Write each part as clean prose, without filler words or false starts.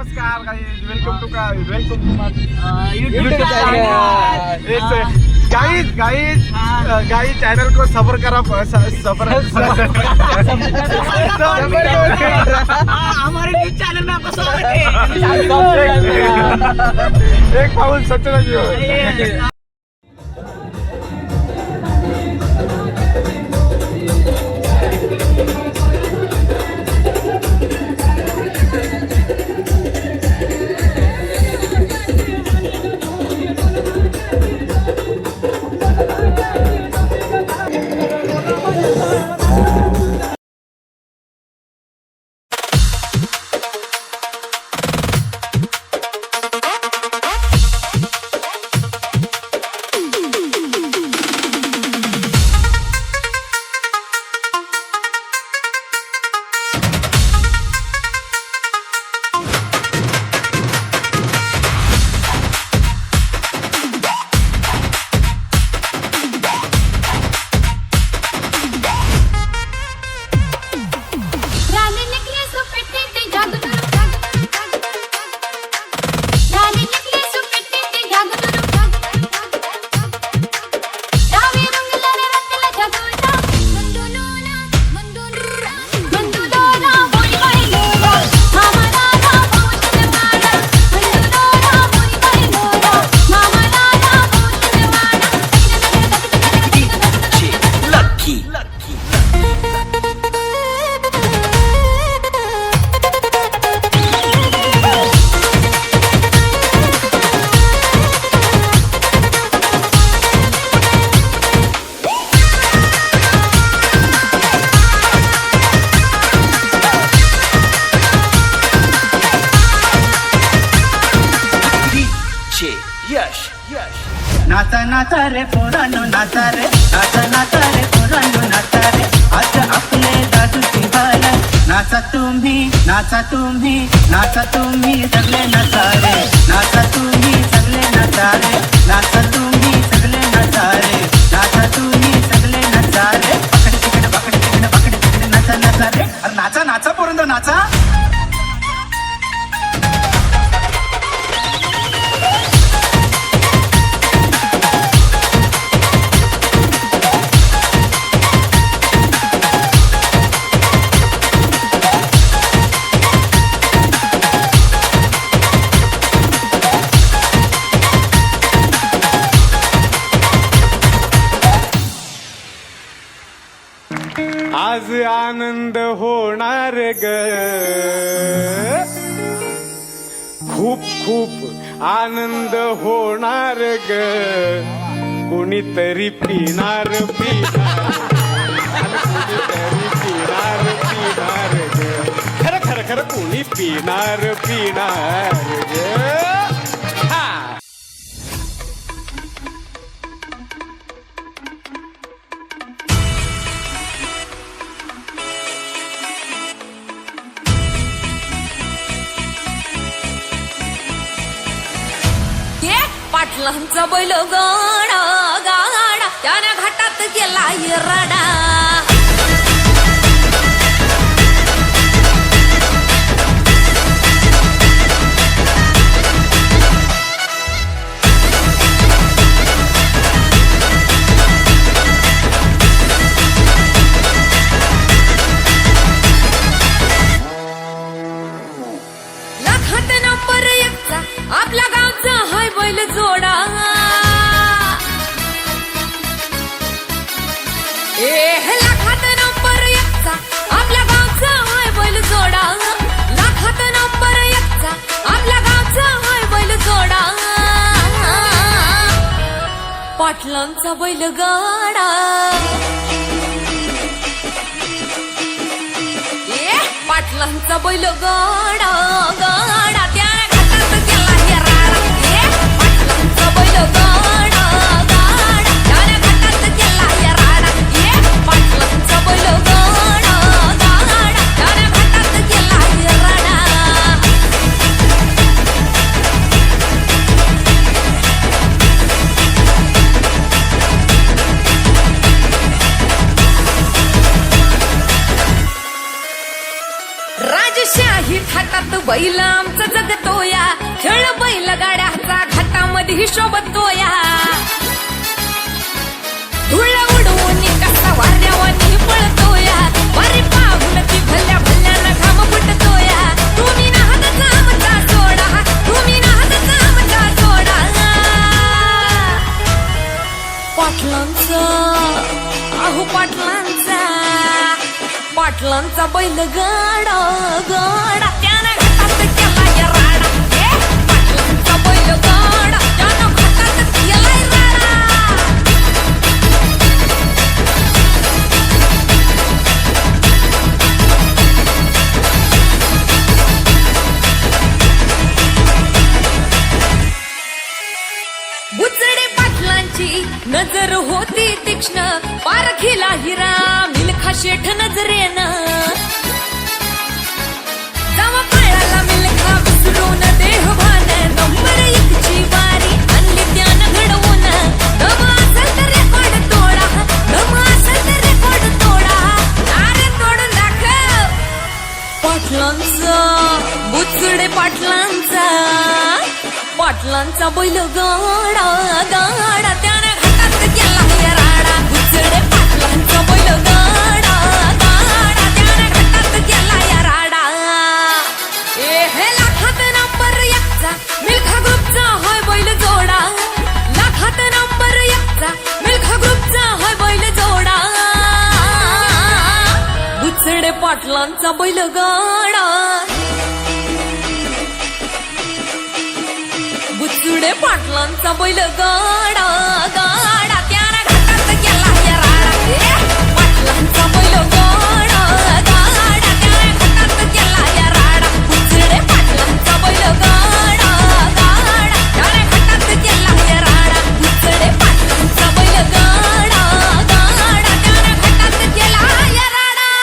नमस्कार guys, welcome to my YouTube guys channel को सब्र करा हमारे न्यूज चैनल में आपका स्वागत है। एक पाऊल सच्चा जीव। नाचा नाचा रे पोरांनो नाचा रे, नाचा नाचा रे पोरांनो नाचा रे, आज आपले दादूची बाल. नाचा तुम्ही नाचा तुम्ही नाचा तुम्ही सगळे नाचा रे, नाचा तुम्ही सगळे नाचा रे, नाचा तुम्ही सगळे नाचा रे, नाचा तुम्ही सगळे नाचा रे. पकडे तिकडे पकडे तिकडे पकडे तिकडे नाचा नाचा रे. अरे नाचा नाचा पोरांनो नाचा. आज आनंद होणार ग, खूप खूप आनंद होणार ग. कोणीतरी पिणार पिणार ग. खरं खरं खरं कोणी पिणार ग. पाटलांचा बैल गाडा गाडा त्याने घाटात गेला रडा. लाखात नंबर एकचा आपल्या गावचा हाय बैल जोडा. लाखात नंबर एकचा आपल्या गावचा हाय बैल जोडा. लाखात नंबर एकचा आपल्या गावचा हाय बैल जोडा. पाटलांचा बैल गाडा. पाटलांचा बैल गाडा गाडा त्याने घाटात गेला राडा. पाटलांचा बैल गाडा गाडा त्याने घाटात गेला राडा. पाटलांचा बैल गाडा गाडा त्याने घाटात गेला राडा. राजशाही थाटात बैल जगतोया खेळ बैल गाड्याचा घाटामध्ये शोभतोया धुळ उडवून कसा वाऱ्यावानी पळतोया वारी पाहून ती भल्या भल्यानं घाम फुटतोया तुम्ही नाहताचा आमचा सोडा तुम्ही नाहताचा आमचा सोडा पाटलांचा अहो पाटलांचा पाटलांचा बैल गाडा गाडा त्यानं घाटात केला या राडा पाटलांचा बैल गाडा त्यानं घाटात केलाय राडा बुचडे पाटलांची नजर होती तीक्ष्ण पारखीला हिरा मिल्खा शेठ नजरेनं जावा पाळाला मिल्खा विसरून देहभान नंबर एकची वारी आणली त्यानं घडवून दम असेल तर रेकॉर्ड तोडा दम असेल तर रेकॉर्ड तोडा अरे तोडून दाखव पाटलांचा बुचडे पाटलांचा पाटलांचा बैल गाडा गाडा त्याने घाटात केला या राडा बुचडे पाटलांचा बैल गाडा गाडा त्याने घाटात केला या राडा हे लाखात नंबर एकचा मिल्खा ग्रुपचा होय बैल जोडा लाखात नंबर एकचा मिल्खा ग्रुपचा होय बैल जोडा बुचडे पाटलांचा बैल गाडा बुचडे पाटलांचा बैल गाडा गाडा त्याने घाटात गेला या राडा पाटलांचा बैल गाडा गाडा त्याने घाटात गेला या राडा बुचडे पाटलांचा बैल गाडा गाडा त्याने घाटात गेला या राडा बुचडे पाटलांचा बैल गाडा गाडा त्याने घाटात गेला या राडा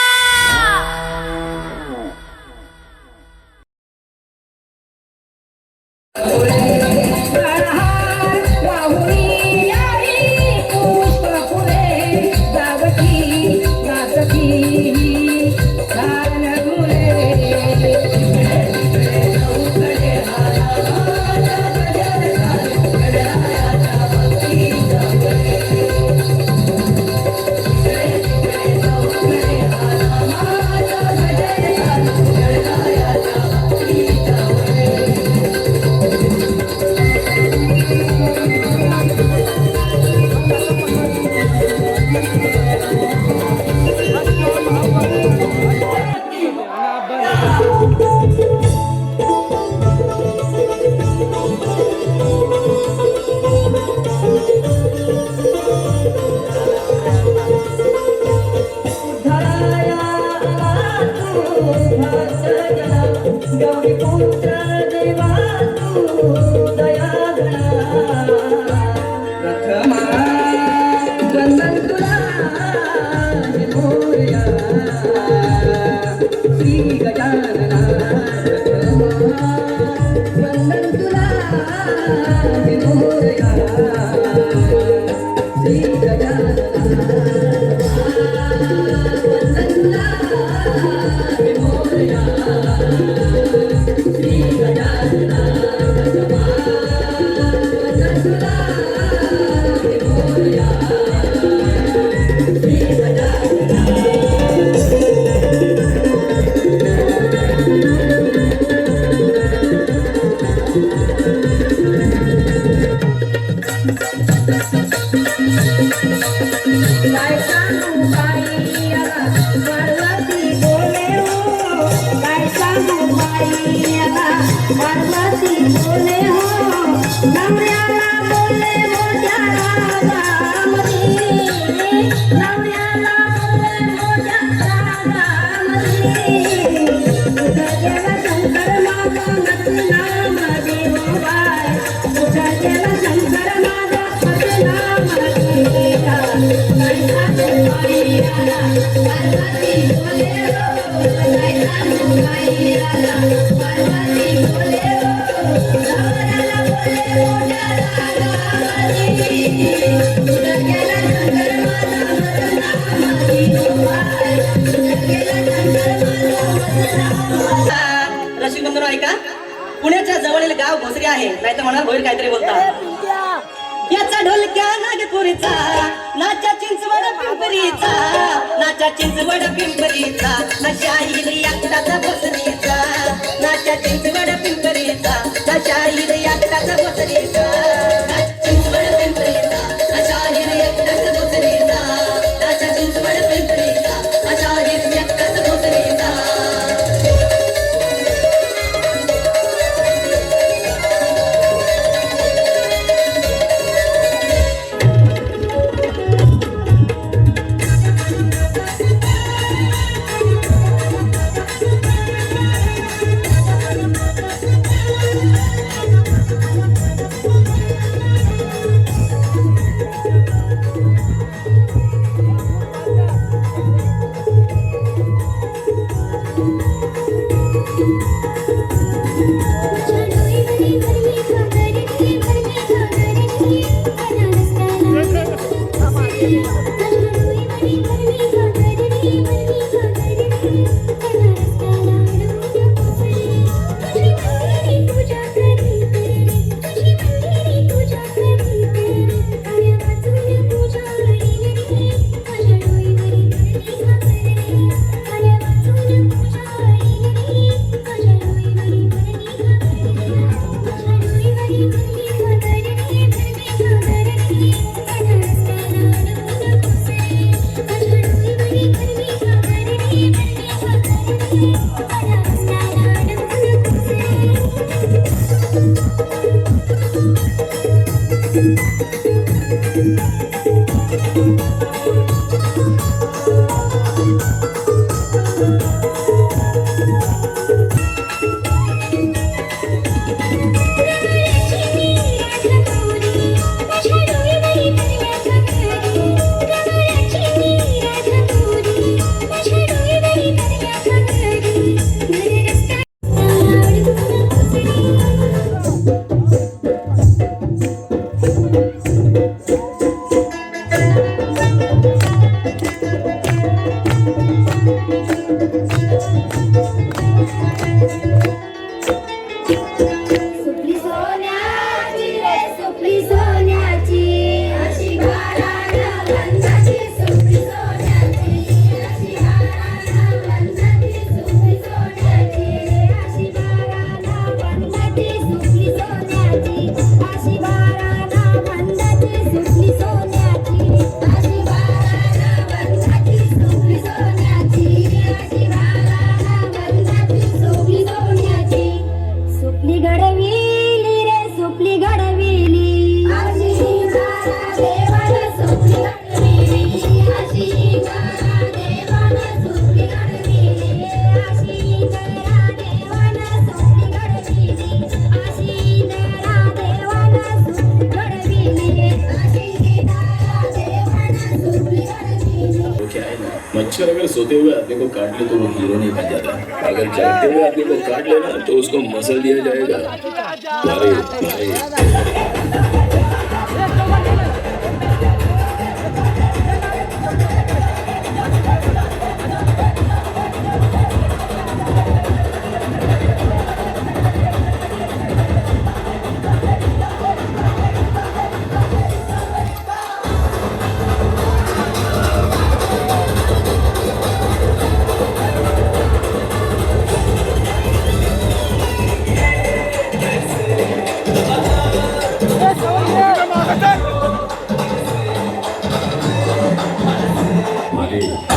पुण्याच्या जवळील गाव भोसरी आहे, नाही तर म्हणाल होईल काहीतरी बोलता. याचा ढोलक्या नागपुरीचा, नाचा चिंचवड पिंपरीचा, नाचा चिंचवड पिंपरीचा, शाहीर एकटाचा भोसरीचा, नाचा चिंचवड पिंपरीचा, शाहीर एकटाचा भोसरीचा, चिंचवड पिंपरीचा, शाहीर एकटाचा भोसरीचा, नाचा चिंचवड पिंपरीचा, शाहीर एकटाचा भोसरीचा. मच्छर अगर सोते हुए आदमी को काट ले तो वो हीरो नहीं बन जाता, अगर जागते हुए आदमी को काट लेना तो उसको मसल दिया जाएगा. अरे अरे अरे